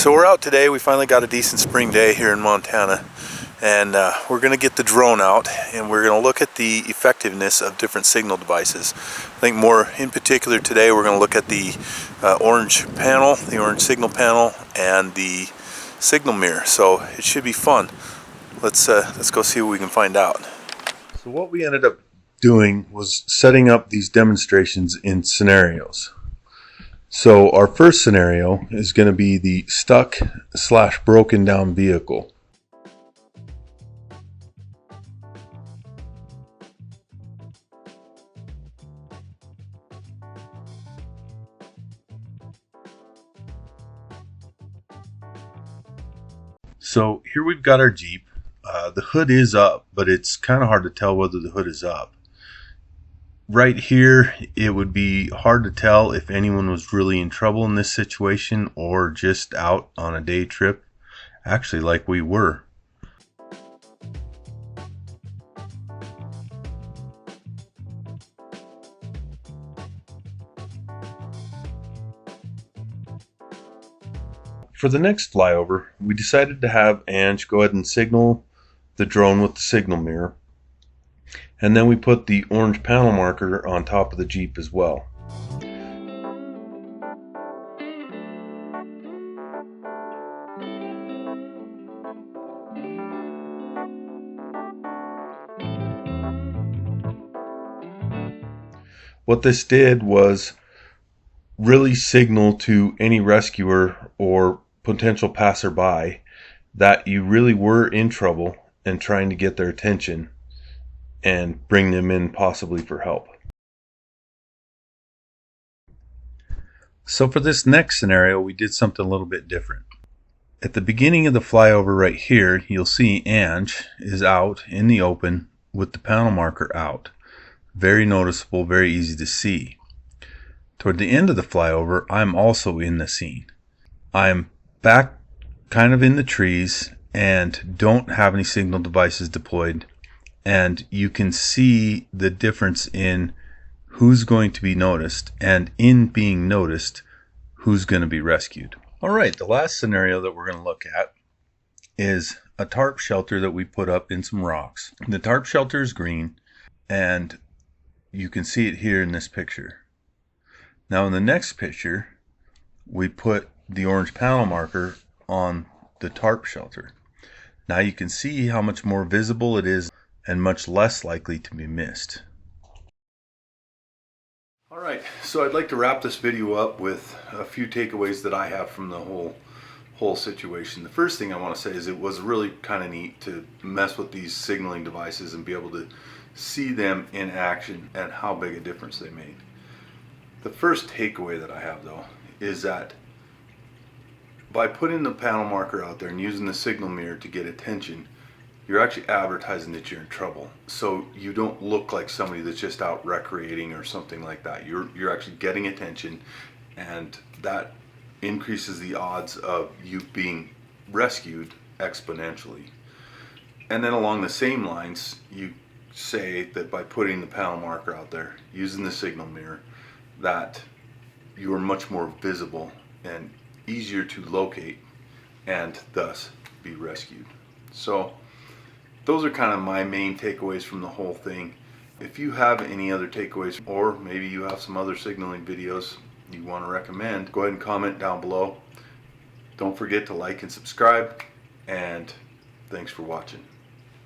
So we're out today. We finally got a decent spring day here in Montana, and we're going to get the drone out and we're going to look at the effectiveness of different signal devices. I think more in particular today we're going to look at the orange panel, the orange signal panel, and the signal mirror. So it should be fun. Let's go see what we can find out. So what we ended up doing was setting up these demonstrations in scenarios. So our first scenario is going to be the stuck/broken down vehicle. So here we've got our Jeep. The hood is up, but it's kind of hard to tell whether the hood is up. Right here, it would be hard to tell if anyone was really in trouble in this situation or just out on a day trip, actually like we were. For the next flyover, we decided to have Ange go ahead and signal the drone with the signal mirror. And then we put the orange panel marker on top of the Jeep as well. What this did was really signal to any rescuer or potential passerby that you really were in trouble and trying to get their attention and bring them in possibly for help. So for this next scenario, we did something a little bit different. At the beginning of the flyover right here, you'll see Ange is out in the open with the panel marker out. Very noticeable, very easy to see. Toward the end of the flyover, I'm also in the scene. I'm back kind of in the trees and don't have any signal devices deployed. And you can see the difference in who's going to be noticed, and in being noticed, who's going to be rescued. All right, the last scenario that we're going to look at is a tarp shelter that we put up in some rocks. The tarp shelter is green, and you can see it here in this picture. Now in the next picture, we put the orange panel marker on the tarp shelter. Now you can see how much more visible it is and much less likely to be missed. Alright, so I'd like to wrap this video up with a few takeaways that I have from the whole situation. The first thing I want to say is it was really kind of neat to mess with these signaling devices and be able to see them in action and how big a difference they made. The first takeaway that I have though is that by putting the panel marker out there and using the signal mirror to get attention, you're actually advertising that you're in trouble. So you don't look like somebody that's just out recreating or something like that. You're actually getting attention, and that increases the odds of you being rescued exponentially. And then along the same lines, you say that by putting the panel marker out there, using the signal mirror, that you are much more visible and easier to locate and thus be rescued. So those are kind of my main takeaways from the whole thing. If you have any other takeaways, or maybe you have some other signaling videos you want to recommend, go ahead and comment down below. Don't forget to like and subscribe, and thanks for watching.